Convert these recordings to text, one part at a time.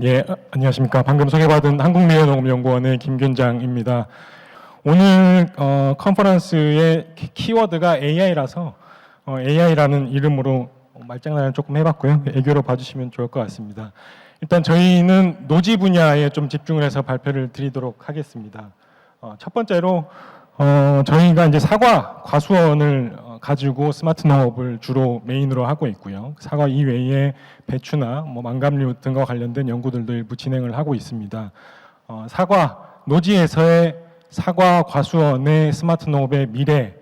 예, 안녕하십니까. 방금 소개받은 한국미래농업연구원의 김균장입니다. 오늘 컨퍼런스의 키워드가 AI라서 AI라는 이름으로 말장난을 조금 해봤고요. 애교로 봐주시면 좋을 것 같습니다. 일단 저희는 노지 분야에 좀 집중을 해서 발표를 드리도록 하겠습니다. 첫 번째로 저희가 이제 사과 과수원을 가지고 스마트 농업을 주로 메인으로 하고 있고요. 사과 이외에 배추나 망감류 등과 관련된 연구들도 일부 진행을 하고 있습니다. 사과 노지에서의 사과 과수원의 스마트 농업의 미래를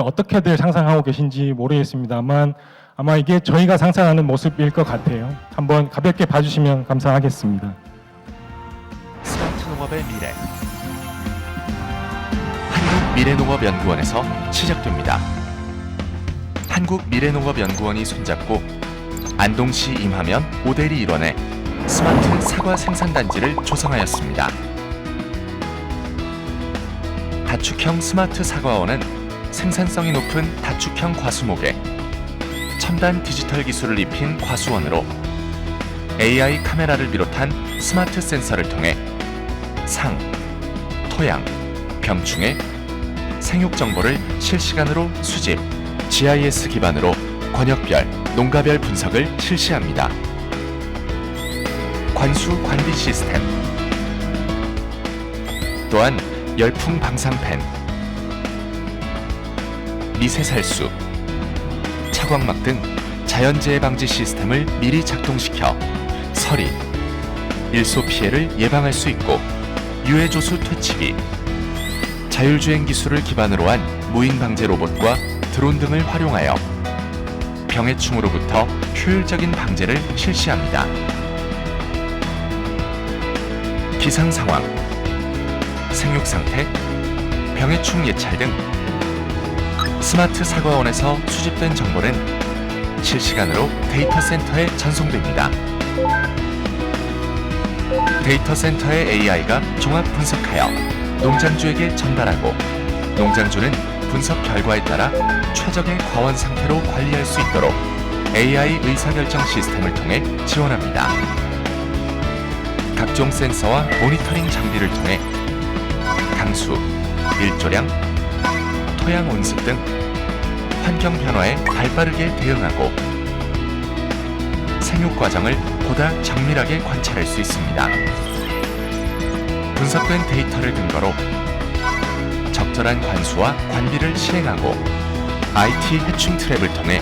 어떻게들 상상하고 계신지 모르겠습니다만 아마 이게 저희가 상상하는 모습일 것 같아요. 한번 가볍게 봐주시면 감사하겠습니다. 스마트 농업의 미래. 한국미래농업연구원에서 시작됩니다. 한국미래농업연구원이 손잡고 안동시 임하면 모델이 일원의 스마트 사과 생산단지를 조성하였습니다. 다축형 스마트 사과원은 생산성이 높은 다축형 과수목에 첨단 디지털 기술을 입힌 과수원으로 AI 카메라를 비롯한 스마트 센서를 통해 상, 토양, 병충해, 생육 정보를 실시간으로 수집, GIS 기반으로 권역별, 농가별 분석을 실시합니다. 관수 관리 시스템, 또한 열풍 방사팬, 미세살수, 차광막 등 자연재해 방지 시스템을 미리 작동시켜 서리, 일소 피해를 예방할 수 있고 유해조수 퇴치기, 자율주행 기술을 기반으로 한 무인 방제 로봇과 드론 등을 활용하여 병해충으로부터 효율적인 방제를 실시합니다. 기상 상황, 생육 상태, 병해충 예찰 등 스마트 사과원에서 수집된 정보는 실시간으로 데이터 센터에 전송됩니다. 데이터 센터의 AI가 종합 분석하여 농장주에게 전달하고 농장주는 분석 결과에 따라 최적의 과원 상태로 관리할 수 있도록 AI 의사결정 시스템을 통해 지원합니다. 각종 센서와 모니터링 장비를 통해 강수, 일조량, 토양 온습 등 환경 변화에 발빠르게 대응하고 생육 과정을 보다 정밀하게 관찰할 수 있습니다. 분석된 데이터를 근거로 적절한 관수와 관리를 실행하고 IT 해충 트랩을 통해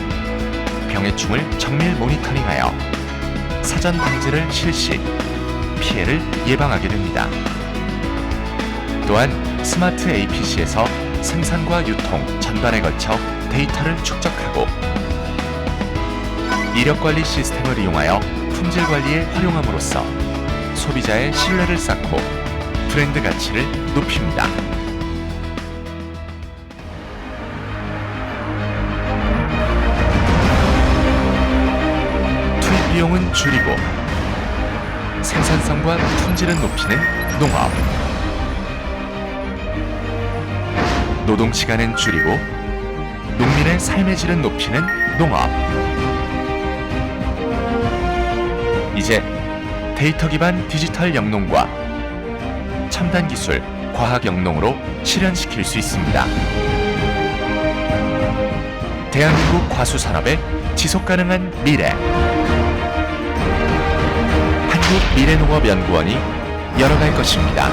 병해충을 정밀 모니터링하여 사전 방지를 실시, 피해를 예방하게 됩니다. 또한 스마트 APC에서 생산과 유통 전반에 걸쳐 데이터를 축적하고 이력관리 시스템을 이용하여 품질 관리에 활용함으로써 소비자의 신뢰를 쌓고 브랜드 가치를 높입니다. 투입 비용은 줄이고 생산성과 품질은 높이는 농업. 노동 시간은 줄이고 농민의 삶의 질은 높이는 농업. 이제 데이터 기반 디지털 영농과 첨단 기술 과학 영농으로 실현시킬 수 있습니다. 대한민국 과수 산업의 지속 가능한 미래. 한국미래농업연구원이 열어갈 것입니다.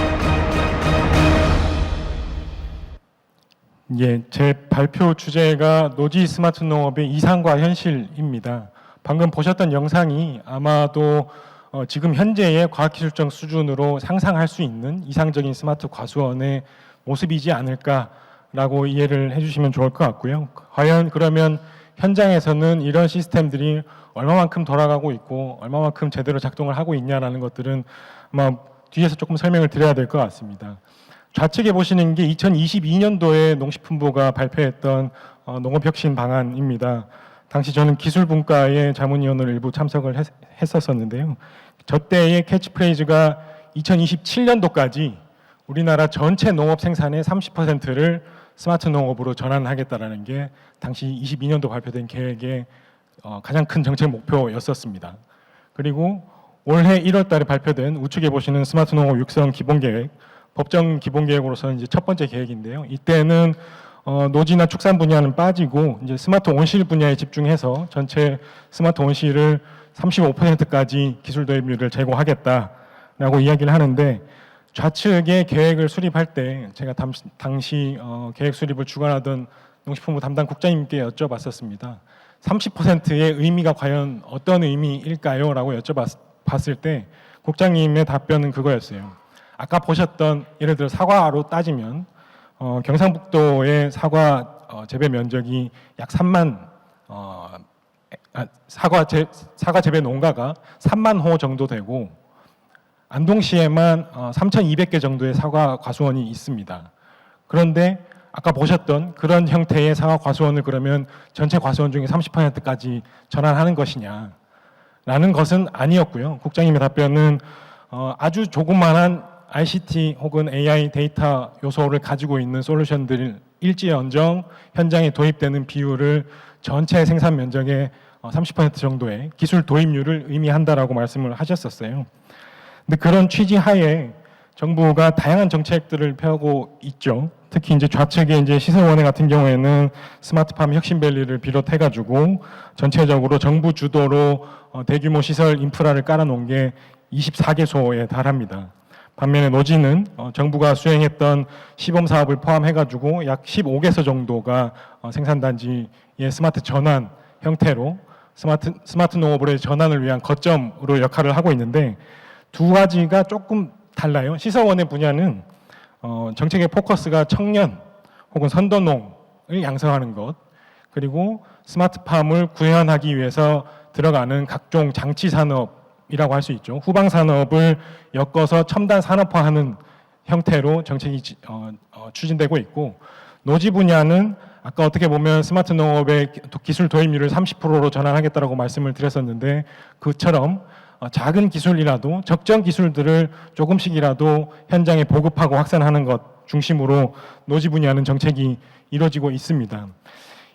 예, 제 발표 주제가 노지 스마트 농업의 이상과 현실입니다. 방금 보셨던 영상이 아마도 지금 현재의 과학기술적 수준으로 상상할 수 있는 이상적인 스마트 과수원의 모습이지 않을까라고 이해를 해주시면 좋을 것 같고요. 과연 그러면 현장에서는 이런 시스템들이 얼마만큼 돌아가고 있고 얼마만큼 제대로 작동을 하고 있냐라는 것들은 아마 뒤에서 조금 설명을 드려야 될 것 같습니다. 좌측에 보시는 게 2022년도에 농식품부가 발표했던 농업혁신 방안입니다. 당시 저는 기술분과의 자문위원으로 일부 참석을 했었었는데요. 저 때의 캐치프레이즈가 2027년도까지 우리나라 전체 농업 생산의 30%를 스마트 농업으로 전환하겠다라는 게 당시 22년도 발표된 계획의 가장 큰 정책 목표였었습니다. 그리고 올해 1월 달에 발표된 우측에 보시는 스마트 농업 육성 기본계획, 법정 기본계획으로서는 이제 첫 번째 계획인데요. 이때는 노지나 축산 분야는 빠지고 이제 스마트 온실 분야에 집중해서 전체 스마트 온실을 35%까지 기술 도입률을 제고하겠다라고 이야기를 하는데, 좌측의 계획을 수립할 때 제가 당시 계획 수립을 주관하던 농식품부 담당 국장님께 여쭤봤었습니다. 30%의 의미가 과연 어떤 의미일까요? 라고 여쭤봤을 때 국장님의 답변은 그거였어요. 아까 보셨던 예를 들어 사과로 따지면 경상북도의 사과 재배 면적이 약 3만 사과 재배 농가가 3만 호 정도 되고, 안동시에만 3,200개 정도의 사과 과수원이 있습니다. 그런데 아까 보셨던 그런 형태의 사과 과수원을 그러면 전체 과수원 중에 30%까지 전환하는 것이냐? 라는 것은 아니었고요. 국장님의 답변은 아주 조그만한 ICT 혹은 AI 데이터 요소를 가지고 있는 솔루션들 일지언정 현장에 도입되는 비율을 전체 생산 면적의 30% 정도의 기술 도입률을 의미한다라고 말씀을 하셨었어요. 근데 그런 취지 하에 정부가 다양한 정책들을 펴고 있죠. 특히 이제 좌측에 이제 시설원회 같은 경우에는 스마트팜 혁신밸리를 비롯해가지고 전체적으로 정부 주도로 대규모 시설 인프라를 깔아놓은 게 24개소에 달합니다. 반면에 노지는 정부가 수행했던 시범 사업을 포함해가지고 약 15개소 정도가 생산단지의 스마트 전환 형태로 스마트 농업으로의 전환을 위한 거점으로 역할을 하고 있는데, 두 가지가 조금 달라요. 시설원의 분야는 정책의 포커스가 청년 혹은 선도농을 양성하는 것, 그리고 스마트팜을 구현하기 위해서 들어가는 각종 장치 산업이라고 할 수 있죠. 후방 산업을 엮어서 첨단 산업화하는 형태로 정책이 추진되고 있고, 노지 분야는 아까 어떻게 보면 스마트 농업의 기술 도입률을 30%로 전환하겠다라고 말씀을 드렸었는데, 그처럼 작은 기술이라도 적정 기술들을 조금씩이라도 현장에 보급하고 확산하는 것 중심으로 노지 분야는 정책이 이루어지고 있습니다.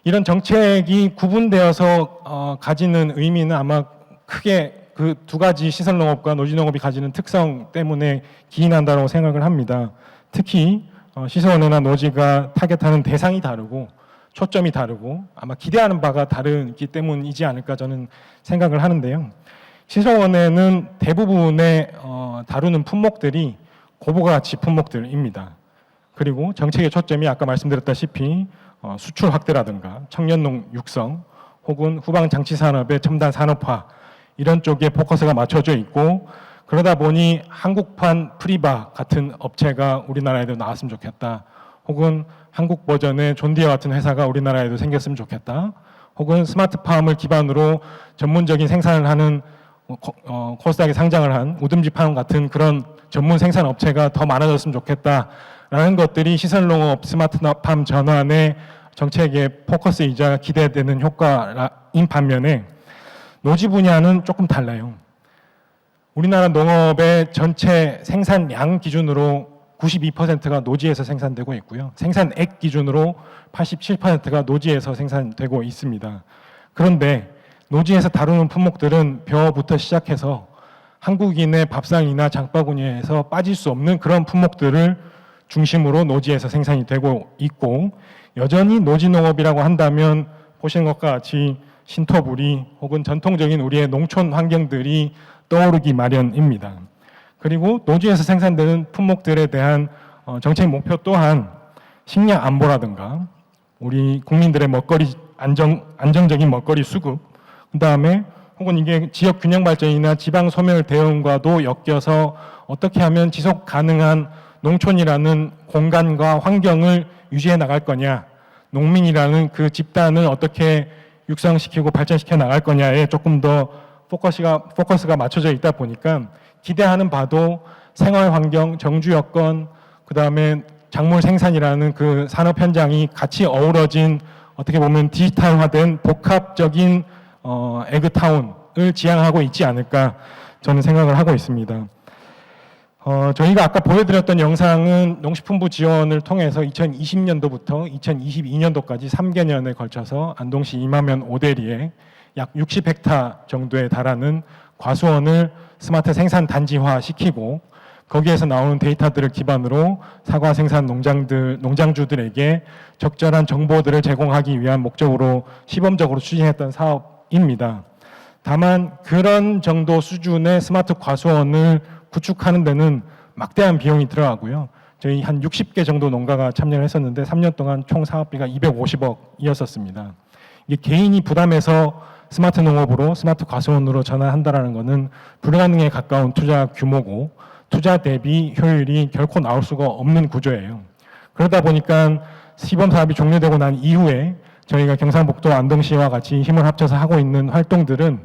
이런 정책이 구분되어서 가지는 의미는 아마 크게 그 두 가지 시설농업과 노지농업이 가지는 특성 때문에 기인한다고 생각을 합니다. 특히 시설원회나 노지가 타겟하는 대상이 다르고 초점이 다르고 아마 기대하는 바가 다르기 때문이지 않을까 저는 생각을 하는데요. 시설원회는 대부분의 다루는 품목들이 고부가가치 품목들입니다. 그리고 정책의 초점이 아까 말씀드렸다시피 수출 확대라든가 청년농 육성 혹은 후방 장치 산업의 첨단 산업화 이런 쪽에 포커스가 맞춰져 있고, 그러다 보니 한국판 프리바 같은 업체가 우리나라에도 나왔으면 좋겠다, 혹은 한국 버전의 존디어 같은 회사가 우리나라에도 생겼으면 좋겠다, 혹은 스마트팜을 기반으로 전문적인 생산을 하는 코스닥에 상장을 한 우듬지팜 같은 그런 전문 생산 업체가 더 많아졌으면 좋겠다라는 것들이 시설농업 스마트팜 전환의 정책의 포커스이자 기대되는 효과인 반면에, 노지 분야는 조금 달라요. 우리나라 농업의 전체 생산량 기준으로 92%가 노지에서 생산되고 있고요. 생산액 기준으로 87%가 노지에서 생산되고 있습니다. 그런데 노지에서 다루는 품목들은 벼부터 시작해서 한국인의 밥상이나 장바구니에서 빠질 수 없는 그런 품목들을 중심으로 노지에서 생산이 되고 있고, 여전히 노지농업이라고 한다면 보시는 것과 같이 신토부리 혹은 전통적인 우리의 농촌 환경들이 떠오르기 마련입니다. 그리고 노지에서 생산되는 품목들에 대한 정책 목표 또한 식량 안보라든가 우리 국민들의 먹거리 안정적인 먹거리 수급, 그다음에 혹은 이게 지역 균형 발전이나 지방 소멸 대응과도 엮여서 어떻게 하면 지속 가능한 농촌이라는 공간과 환경을 유지해 나갈 거냐, 농민이라는 그 집단을 어떻게 육성시키고 발전시켜 나갈 거냐에 조금 더 포커스가 맞춰져 있다 보니까 기대하는 바도 생활 환경, 정주 여건, 그다음에 작물 생산이라는 그 산업 현장이 같이 어우러진 어떻게 보면 디지털화된 복합적인 에그타운을 지향하고 있지 않을까 저는 생각을 하고 있습니다. 저희가 아까 보여드렸던 영상은 농식품부 지원을 통해서 2020년도부터 2022년도까지 3개년에 걸쳐서 안동시 이마면 오대리에 약 60헥타 정도에 달하는 과수원을 스마트 생산 단지화 시키고 거기에서 나오는 데이터들을 기반으로 사과 생산 농장주들에게 적절한 정보들을 제공하기 위한 목적으로 시범적으로 추진했던 사업입니다. 다만 그런 정도 수준의 스마트 과수원을 구축하는 데는 막대한 비용이 들어가고요. 저희 한 60개 정도 농가가 참여를 했었는데 3년 동안 총 사업비가 250억이었었습니다. 이게 개인이 부담해서 스마트 농업으로 스마트 과수원으로 전환한다라는 것은 불가능에 가까운 투자 규모고 투자 대비 효율이 결코 나올 수가 없는 구조예요. 그러다 보니까 시범 사업이 종료되고 난 이후에 저희가 경상북도 안동시와 같이 힘을 합쳐서 하고 있는 활동들은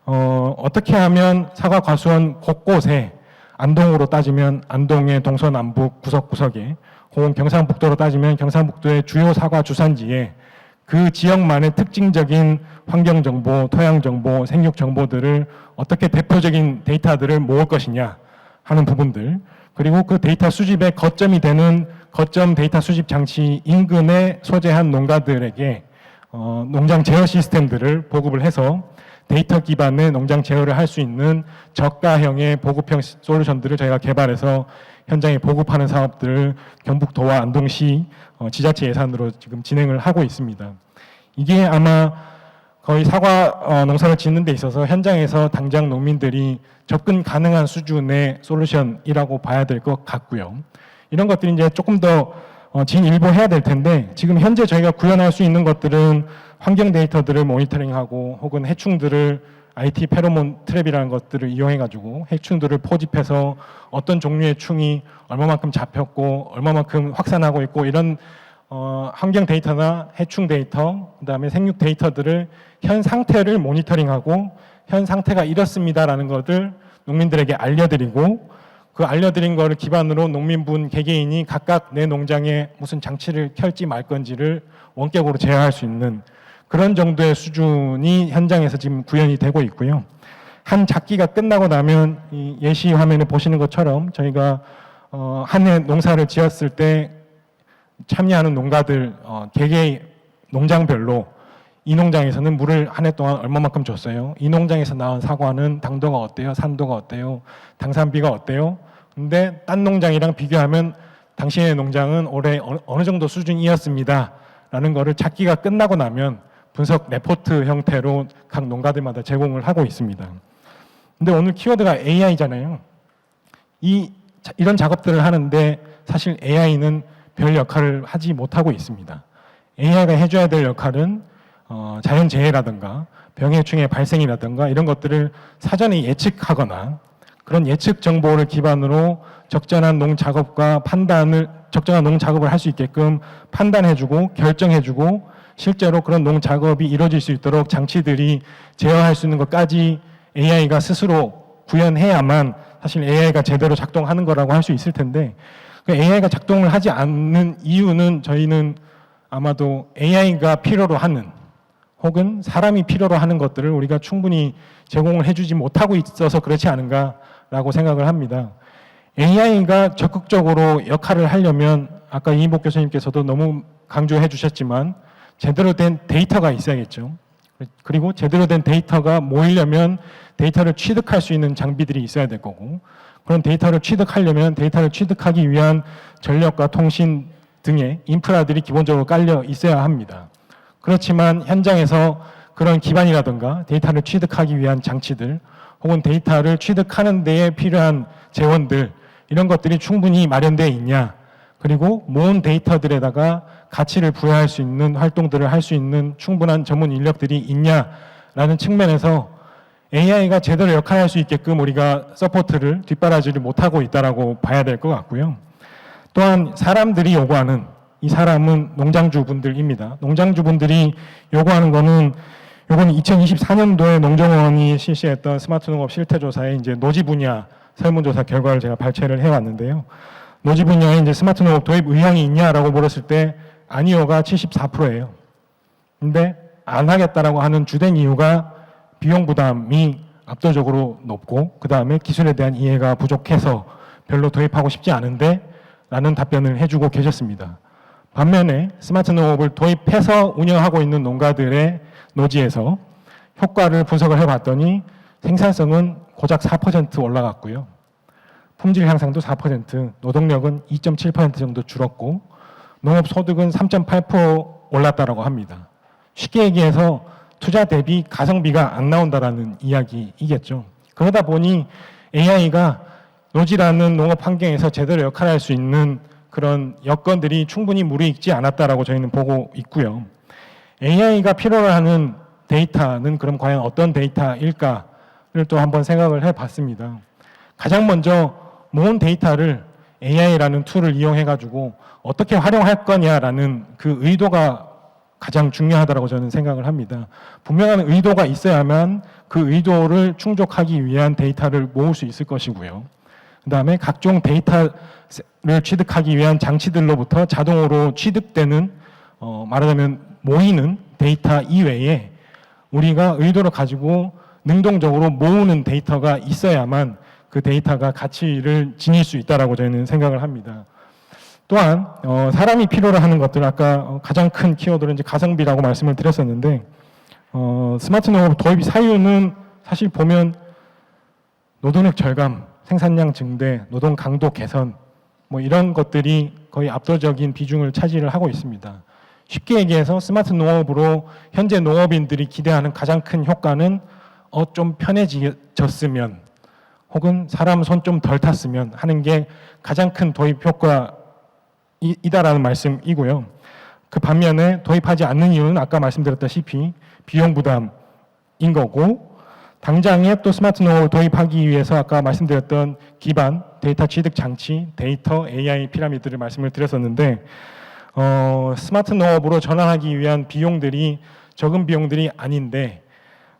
어떻게 하면 사과 과수원 곳곳에 안동으로 따지면 안동의 동서남북 구석구석에 혹은 경상북도로 따지면 경상북도의 주요 사과 주산지에 그 지역만의 특징적인 환경정보, 토양정보, 생육정보들을 어떻게 대표적인 데이터들을 모을 것이냐 하는 부분들, 그리고 그 데이터 수집의 거점이 되는 거점 데이터 수집 장치 인근에 소재한 농가들에게 농장 제어 시스템들을 보급을 해서 데이터 기반의 농장 제어를 할 수 있는 저가형의 보급형 솔루션들을 저희가 개발해서 현장에 보급하는 사업들을 경북도와 안동시 지자체 예산으로 지금 진행을 하고 있습니다. 이게 아마 거의 사과 농사를 짓는 데 있어서 현장에서 당장 농민들이 접근 가능한 수준의 솔루션이라고 봐야 될 것 같고요. 이런 것들이 이제 조금 더 진일보해야 될 텐데 지금 현재 저희가 구현할 수 있는 것들은 환경 데이터들을 모니터링하고 혹은 해충들을 IT 페로몬 트랩이라는 것들을 이용해가지고 해충들을 포집해서 어떤 종류의 충이 얼마만큼 잡혔고 얼마만큼 확산하고 있고 이런 환경 데이터나 해충 데이터, 그다음에 생육 데이터들을 현 상태를 모니터링하고 현 상태가 이렇습니다라는 것을 농민들에게 알려드리고 그 알려드린 거를 기반으로 농민분 개개인이 각각 내 농장에 무슨 장치를 켤지 말 건지를 원격으로 제어할 수 있는 그런 정도의 수준이 현장에서 지금 구현이 되고 있고요. 한 작기가 끝나고 나면 이 예시 화면에 보시는 것처럼 저희가 한 해 농사를 지었을 때 참여하는 농가들 개개 농장별로 이 농장에서는 물을 한 해 동안 얼마만큼 줬어요. 이 농장에서 나온 사과는 당도가 어때요? 산도가 어때요? 당산비가 어때요? 근데 딴 농장이랑 비교하면 당신의 농장은 올해 어느 정도 수준이었습니다. 라는 거를 작기가 끝나고 나면 분석 레포트 형태로 각 농가들마다 제공을 하고 있습니다. 근데 오늘 키워드가 AI잖아요. 이런 작업들을 하는데 사실 AI는 별 역할을 하지 못하고 있습니다. AI가 해줘야 될 역할은 자연재해라든가 병해충의 발생이라든가 이런 것들을 사전에 예측하거나 그런 예측 정보를 기반으로 적절한 농작업과 적절한 농작업을 할 수 있게끔 판단해주고 결정해주고 실제로 그런 농작업이 이루어질 수 있도록 장치들이 제어할 수 있는 것까지 AI가 스스로 구현해야만 사실 AI가 제대로 작동하는 거라고 할 수 있을 텐데 AI가 작동을 하지 않는 이유는 저희는 아마도 AI가 필요로 하는 혹은 사람이 필요로 하는 것들을 우리가 충분히 제공을 해주지 못하고 있어서 그렇지 않은가라고 생각을 합니다. AI가 적극적으로 역할을 하려면 아까 이인복 교수님께서도 너무 강조해 주셨지만 제대로 된 데이터가 있어야겠죠. 그리고 제대로 된 데이터가 모이려면 데이터를 취득할 수 있는 장비들이 있어야 될 거고 그런 데이터를 취득하려면 데이터를 취득하기 위한 전력과 통신 등의 인프라들이 기본적으로 깔려 있어야 합니다. 그렇지만 현장에서 그런 기반이라든가 데이터를 취득하기 위한 장치들 혹은 데이터를 취득하는 데에 필요한 재원들 이런 것들이 충분히 마련되어 있냐 그리고 모은 데이터들에다가 가치를 부여할 수 있는 활동들을 할 수 있는 충분한 전문 인력들이 있냐라는 측면에서 AI가 제대로 역할할 수 있게끔 우리가 서포트를 뒷바라지를 못하고 있다라고 봐야 될 것 같고요. 또한 사람들이 요구하는 이 사람은 농장주분들입니다. 농장주분들이 요구하는 거는 요건 2024년도에 농정원이 실시했던 스마트 농업 실태조사에 이제 노지 분야 설문조사 결과를 제가 발췌를 해왔는데요. 노지 분야에 이제 스마트 농업 도입 의향이 있냐라고 물었을 때 아니요가 74%예요. 근데 안 하겠다라고 하는 주된 이유가 비용 부담이 압도적으로 높고 그 다음에 기술에 대한 이해가 부족해서 별로 도입하고 싶지 않은데 라는 답변을 해주고 계셨습니다. 반면에 스마트 농업을 도입해서 운영하고 있는 농가들의 노지에서 효과를 분석을 해봤더니 생산성은 고작 4% 올라갔고요. 품질 향상도 4%, 노동력은 2.7% 정도 줄었고 농업 소득은 3.8% 올랐다라고 합니다. 쉽게 얘기해서 투자 대비 가성비가 안 나온다라는 이야기이겠죠. 그러다 보니 AI가 노지라는 농업 환경에서 제대로 역할을 할 수 있는 그런 여건들이 충분히 무르익지 않았다라고 저희는 보고 있고요. AI가 필요로 하는 데이터는 그럼 과연 어떤 데이터일까를 또 한번 생각을 해봤습니다. 가장 먼저 모은 데이터를 AI라는 툴을 이용해가지고 어떻게 활용할 거냐라는 그 의도가 가장 중요하다고 저는 생각을 합니다. 분명한 의도가 있어야만 그 의도를 충족하기 위한 데이터를 모을 수 있을 것이고요. 그 다음에 각종 데이터를 취득하기 위한 장치들로부터 자동으로 취득되는 말하자면 모이는 데이터 이외에 우리가 의도를 가지고 능동적으로 모으는 데이터가 있어야만 그 데이터가 가치를 지닐 수 있다라고 저희는 생각을 합니다. 또한 사람이 필요로 하는 것들 아까 가장 큰 키워드는 이제 가성비라고 말씀을 드렸었는데 스마트 농업 도입 사유는 사실 보면 노동력 절감, 생산량 증대, 노동 강도 개선 뭐 이런 것들이 거의 압도적인 비중을 차지를 하고 있습니다. 쉽게 얘기해서 스마트 농업으로 현재 농업인들이 기대하는 가장 큰 효과는 좀 편해졌으면 혹은 사람 손 좀 덜 탔으면 하는 게 가장 큰 도입 효과이다라는 말씀이고요. 그 반면에 도입하지 않는 이유는 아까 말씀드렸다시피 비용 부담인 거고 당장에 또 스마트 농업을 도입하기 위해서 아까 말씀드렸던 기반 데이터 취득 장치, 데이터 AI 피라미드를 말씀을 드렸었는데 스마트 농업으로 전환하기 위한 비용들이 적은 비용들이 아닌데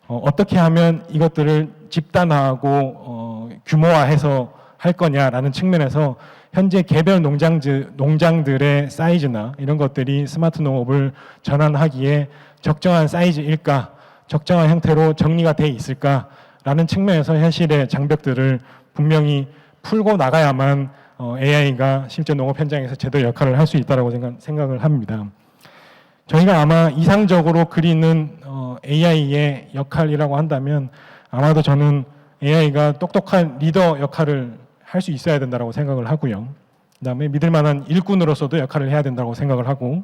어떻게 하면 이것들을 집단화하고 규모화해서 할 거냐라는 측면에서 현재 개별 농장들의 사이즈나 이런 것들이 스마트 농업을 전환하기에 적정한 사이즈일까, 적정한 형태로 정리가 돼 있을까라는 측면에서 현실의 장벽들을 분명히 풀고 나가야만 AI가 실제 농업 현장에서 제대로 역할을 할 수 있다고 생각을 합니다. 저희가 아마 이상적으로 그리는 AI의 역할이라고 한다면 아마도 저는 AI가 똑똑한 리더 역할을 할 수 있어야 된다고 생각을 하고요. 그다음에 믿을 만한 일꾼으로서도 역할을 해야 된다고 생각을 하고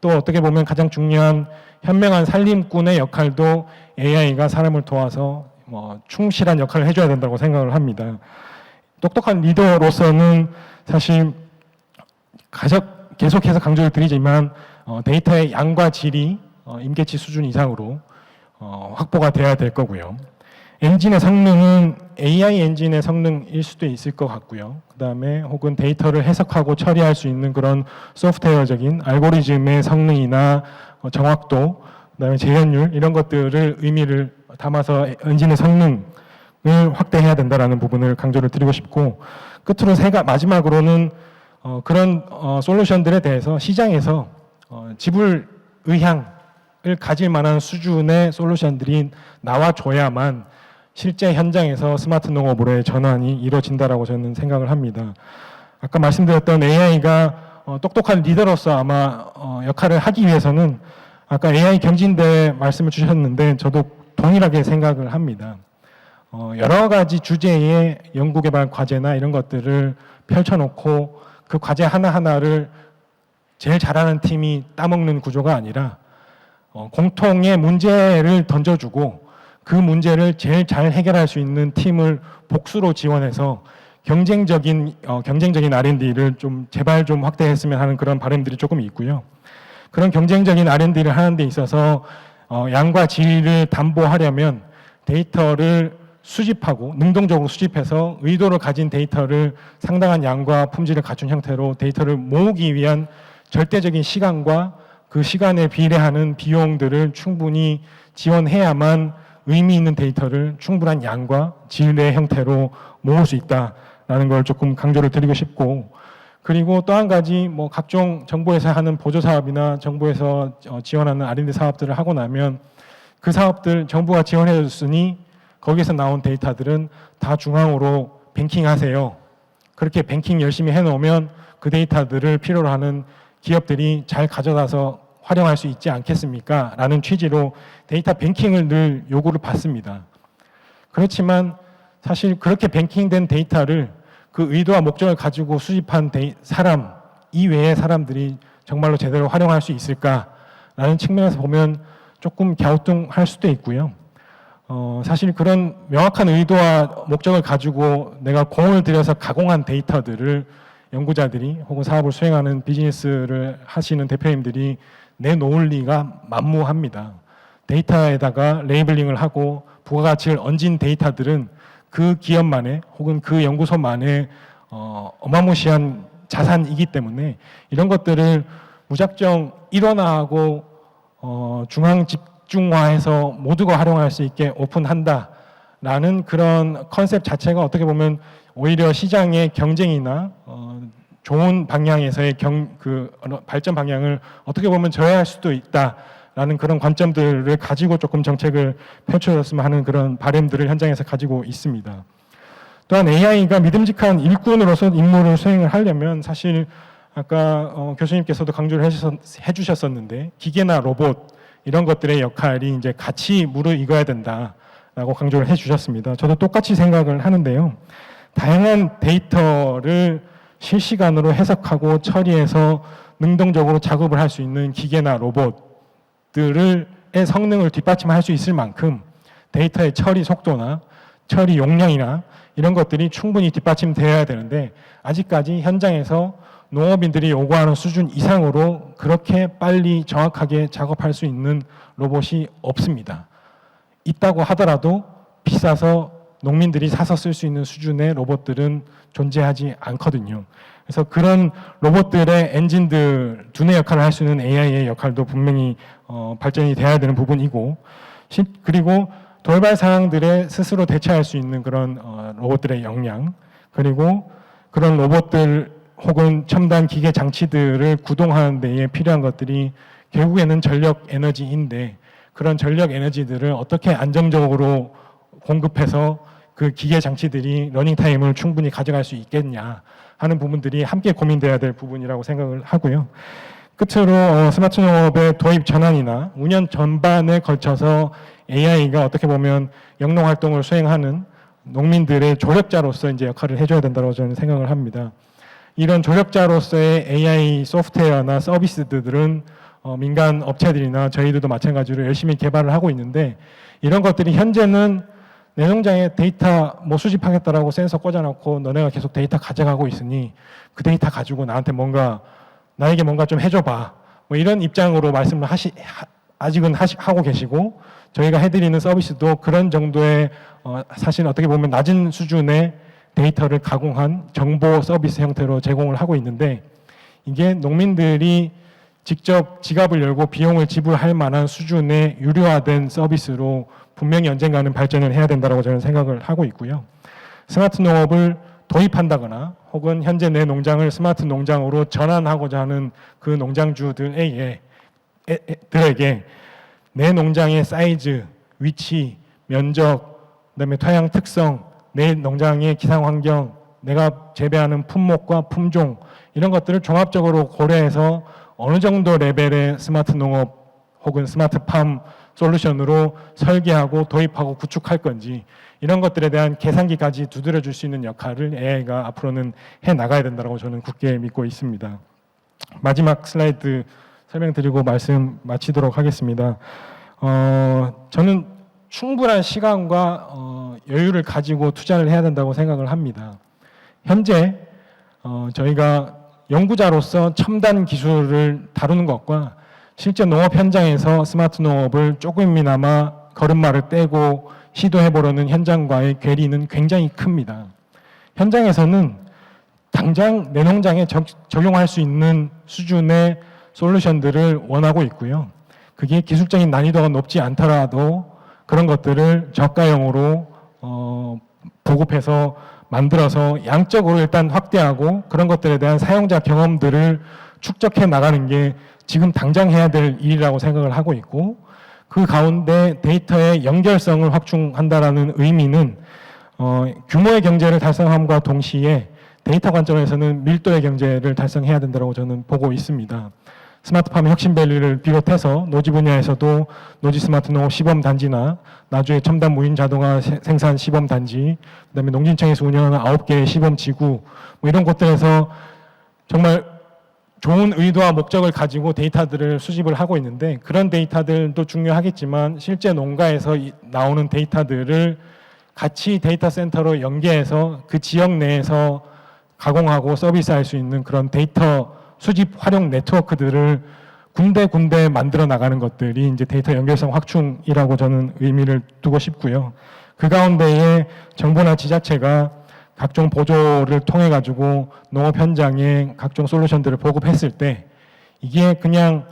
또 어떻게 보면 가장 중요한 현명한 살림꾼의 역할도 AI가 사람을 도와서 충실한 역할을 해줘야 된다고 생각을 합니다. 똑똑한 리더로서는 사실 계속해서 강조를 드리지만 데이터의 양과 질이 임계치 수준 이상으로 확보가 돼야 될 거고요. 엔진의 성능은 AI 엔진의 성능일 수도 있을 것 같고요. 그 다음에 혹은 데이터를 해석하고 처리할 수 있는 그런 소프트웨어적인 알고리즘의 성능이나 정확도, 그 다음에 재현율 이런 것들을 의미를 담아서 엔진의 성능을 확대해야 된다는 부분을 강조를 드리고 싶고 끝으로 마지막으로는 그런 솔루션들에 대해서 시장에서 지불 의향을 가질 만한 수준의 솔루션들이 나와줘야만 실제 현장에서 스마트 농업으로의 전환이 이루어진다라고 저는 생각을 합니다. 아까 말씀드렸던 AI가 똑똑한 리더로서 아마 역할을 하기 위해서는 아까 AI 경진대 말씀을 주셨는데 저도 동일하게 생각을 합니다. 여러 가지 주제의 연구개발 과제나 이런 것들을 펼쳐놓고 그 과제 하나하나를 제일 잘하는 팀이 따먹는 구조가 아니라 공통의 문제를 던져주고 그 문제를 제일 잘 해결할 수 있는 팀을 복수로 지원해서 경쟁적인 R&D를 좀 제발 좀 확대했으면 하는 그런 바람들이 조금 있고요. 그런 경쟁적인 R&D를 하는 데 있어서 양과 질을 담보하려면 데이터를 수집하고 능동적으로 수집해서 의도를 가진 데이터를 상당한 양과 품질을 갖춘 형태로 데이터를 모으기 위한 절대적인 시간과 그 시간에 비례하는 비용들을 충분히 지원해야만 의미 있는 데이터를 충분한 양과 질의 형태로 모을 수 있다라는 걸 조금 강조를 드리고 싶고 그리고 또 한 가지 각종 정부에서 하는 보조 사업이나 정부에서 지원하는 R&D 사업들을 하고 나면 그 사업들 정부가 지원해 줬으니 거기에서 나온 데이터들은 다 중앙으로 뱅킹하세요. 그렇게 뱅킹 열심히 해놓으면 그 데이터들을 필요로 하는 기업들이 잘 가져가서 활용할 수 있지 않겠습니까? 라는 취지로 데이터 뱅킹을 늘 요구를 받습니다. 그렇지만 사실 그렇게 뱅킹된 데이터를 그 의도와 목적을 가지고 수집한 사람 이외의 사람들이 정말로 제대로 활용할 수 있을까라는 측면에서 보면 조금 갸우뚱할 수도 있고요. 사실 그런 명확한 의도와 목적을 가지고 내가 공을 들여서 가공한 데이터들을 연구자들이 혹은 사업을 수행하는 비즈니스를 하시는 대표님들이 내놓을 리가 만무합니다. 데이터에다가 레이블링을 하고 부가가치를 얹은 데이터들은 그 기업만의 혹은 그 연구소만의 어마무시한 자산이기 때문에 이런 것들을 무작정 일원화하고 중앙 집중화해서 모두가 활용할 수 있게 오픈한다라는 그런 컨셉 자체가 어떻게 보면 오히려 시장의 경쟁이나 좋은 방향에서의 발전 방향을 어떻게 보면 저해할 수도 있다라는 그런 관점들을 가지고 조금 정책을 펼쳐줬으면 하는 그런 바람들을 현장에서 가지고 있습니다. 또한 AI가 믿음직한 일꾼으로서 임무를 수행을 하려면 사실 아까 교수님께서도 강조를 해주셨었는데 기계나 로봇 이런 것들의 역할이 이제 같이 무르익어야 된다라고 강조를 해주셨습니다. 저도 똑같이 생각을 하는데요. 다양한 데이터를 실시간으로 해석하고 처리해서 능동적으로 작업을 할 수 있는 기계나 로봇들의 성능을 뒷받침할 수 있을 만큼 데이터의 처리 속도나 처리 용량이나 이런 것들이 충분히 뒷받침되어야 되는데 아직까지 현장에서 농업인들이 요구하는 수준 이상으로 그렇게 빨리 정확하게 작업할 수 있는 로봇이 없습니다. 있다고 하더라도 비싸서 농민들이 사서 쓸 수 있는 수준의 로봇들은 존재하지 않거든요. 그래서 그런 로봇들의 엔진들 두뇌 역할을 할 수 있는 AI의 역할도 분명히 발전이 돼야 되는 부분이고 그리고 돌발 상황들에 스스로 대처할 수 있는 그런 로봇들의 역량 그리고 그런 로봇들 혹은 첨단 기계 장치들을 구동하는 데에 필요한 것들이 결국에는 전력 에너지인데 그런 전력 에너지들을 어떻게 안정적으로 공급해서 그 기계 장치들이 러닝 타임을 충분히 가져갈 수 있겠냐 하는 부분들이 함께 고민돼야 될 부분이라고 생각을 하고요. 끝으로 스마트 농업의 도입 전환이나 운영 전반에 걸쳐서 AI가 어떻게 보면 영농 활동을 수행하는 농민들의 조력자로서 이제 역할을 해줘야 된다고 저는 생각을 합니다. 이런 조력자로서의 AI 소프트웨어나 서비스들은 민간 업체들이나 저희들도 마찬가지로 열심히 개발을 하고 있는데 이런 것들이 현재는 내 농장에 데이터 수집하겠다라고 센서 꽂아놓고 너네가 계속 데이터 가져가고 있으니 그 데이터 가지고 나에게 뭔가 좀 해줘봐. 이런 입장으로 말씀을 아직은 하고 계시고 저희가 해드리는 서비스도 그런 정도의 사실 어떻게 보면 낮은 수준의 데이터를 가공한 정보 서비스 형태로 제공을 하고 있는데 이게 농민들이 직접 지갑을 열고 비용을 지불할 만한 수준의 유료화된 서비스로 분명히 언젠가는 발전을 해야 된다고 저는 생각을 하고 있고요. 스마트 농업을 도입한다거나 혹은 현재 내 농장을 스마트 농장으로 전환하고자 하는 그 농장주들에게 내 농장의 사이즈, 위치, 면적, 그다음에 토양 특성, 내 농장의 기상 환경, 내가 재배하는 품목과 품종 이런 것들을 종합적으로 고려해서 어느 정도 레벨의 스마트 농업 혹은 스마트팜 솔루션으로 설계하고 도입하고 구축할 건지 이런 것들에 대한 계산기까지 두드려 줄 수 있는 역할을 AI가 앞으로는 해 나가야 된다고 저는 굳게 믿고 있습니다. 마지막 슬라이드 설명드리고 말씀 마치도록 하겠습니다. 저는 충분한 시간과 여유를 가지고 투자를 해야 된다고 생각을 합니다. 현재 저희가 연구자로서 첨단 기술을 다루는 것과 실제 농업 현장에서 스마트 농업을 조금이나마 걸음마를 떼고 시도해보려는 현장과의 괴리는 굉장히 큽니다. 현장에서는 당장 내 농장에 적용할 수 있는 수준의 솔루션들을 원하고 있고요. 그게 기술적인 난이도가 높지 않더라도 그런 것들을 저가형으로 보급해서 만들어서 양적으로 일단 확대하고 그런 것들에 대한 사용자 경험들을 축적해 나가는 게 지금 당장 해야 될 일이라고 생각을 하고 있고 그 가운데 데이터의 연결성을 확충한다라는 의미는 규모의 경제를 달성함과 동시에 데이터 관점에서는 밀도의 경제를 달성해야 된다고 저는 보고 있습니다. 스마트팜 혁신밸리를 비롯해서 노지 분야에서도 노지 스마트 농업 시범 단지나 나주의 첨단 무인 자동화 생산 시범 단지, 그다음에 농진청에서 운영하는 9개의 시범 지구, 뭐 이런 곳들에서 정말 좋은 의도와 목적을 가지고 데이터들을 수집을 하고 있는데, 그런 데이터들도 중요하겠지만 실제 농가에서 나오는 데이터들을 같이 데이터 센터로 연계해서 그 지역 내에서 가공하고 서비스할 수 있는 그런 데이터 수집 활용 네트워크들을 군데군데 만들어 나가는 것들이 이제 데이터 연결성 확충이라고 저는 의미를 두고 싶고요. 그 가운데에 정부나 지자체가 각종 보조를 통해 가지고 농업 현장에 각종 솔루션들을 보급했을 때 이게 그냥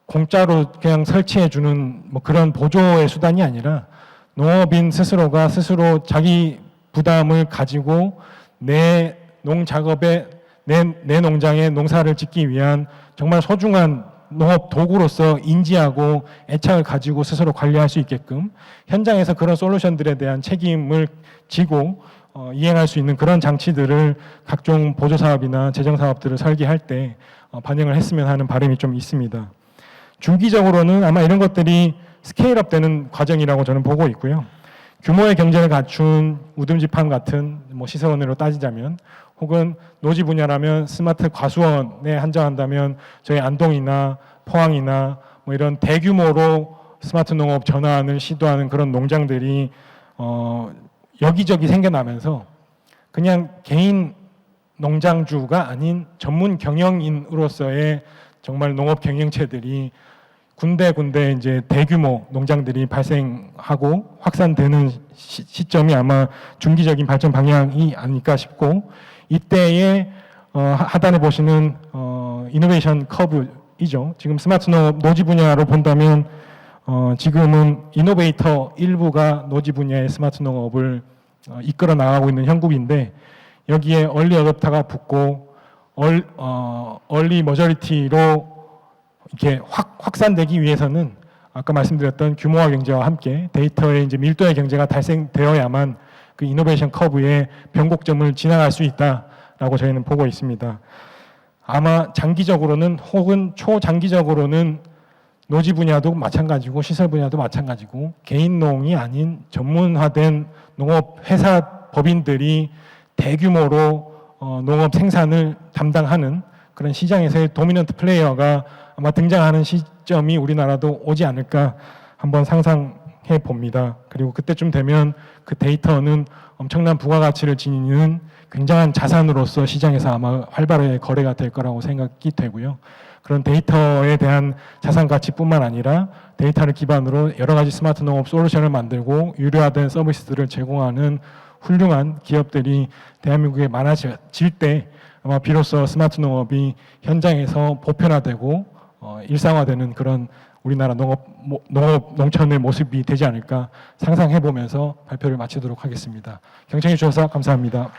공짜로 그냥 설치해 주는 뭐 그런 보조의 수단이 아니라 농업인 스스로가 스스로 자기 부담을 가지고 내 농작업에 내 농장에 농사를 짓기 위한 정말 소중한 농업 도구로서 인지하고 애착을 가지고 스스로 관리할 수 있게끔 현장에서 그런 솔루션들에 대한 책임을 지고 이행할 수 있는 그런 장치들을 각종 보조 사업이나 재정 사업들을 설계할 때 반영을 했으면 하는 바람이 좀 있습니다. 중기적으로는 아마 이런 것들이 스케일업 되는 과정이라고 저는 보고 있고요. 규모의 경제를 갖춘 우듬지팜 같은 뭐 시설원으로 따지자면, 혹은 노지 분야라면 스마트 과수원에 한정한다면 저희 안동이나 포항이나 뭐 이런 대규모로 스마트 농업 전환을 시도하는 그런 농장들이 여기저기 생겨나면서 그냥 개인 농장주가 아닌 전문 경영인으로서의 정말 농업 경영체들이 군데군데 이제 대규모 농장들이 발생하고 확산되는 시점이 아마 중기적인 발전 방향이 아닐까 싶고, 이때에 하단에 보시는 이노베이션 커브이죠. 지금 스마트 농업 노지 분야로 본다면 지금은 이노베이터 일부가 노지 분야의 스마트 농업을 이끌어 나가고 있는 형국인데, 여기에 얼리 어댑터가 붙고 얼리 머저리티로 이렇게 확산되기 위해서는 아까 말씀드렸던 규모화 경제와 함께 데이터의 이제 밀도의 경제가 달성되어야만 그 이노베이션 커브의 변곡점을 지나갈 수 있다라고 저희는 보고 있습니다. 아마 장기적으로는 혹은 초장기적으로는 노지 분야도 마찬가지고 시설 분야도 마찬가지고 개인농이 아닌 전문화된 농업 회사 법인들이 대규모로 농업 생산을 담당하는 그런 시장에서의 도미넌트 플레이어가 아마 등장하는 시점이 우리나라도 오지 않을까 한번 상상해 봅니다. 그리고 그때쯤 되면 그 데이터는 엄청난 부가가치를 지니는 굉장한 자산으로서 시장에서 아마 활발하게 거래가 될 거라고 생각이 되고요. 그런 데이터에 대한 자산 가치뿐만 아니라 데이터를 기반으로 여러 가지 스마트 농업 솔루션을 만들고 유료화된 서비스들을 제공하는 훌륭한 기업들이 대한민국에 많아질 때 아마 비로소 스마트 농업이 현장에서 보편화되고 일상화되는 그런 우리나라 농촌의 모습이 되지 않을까 상상해 보면서 발표를 마치도록 하겠습니다. 경청해 주셔서 감사합니다.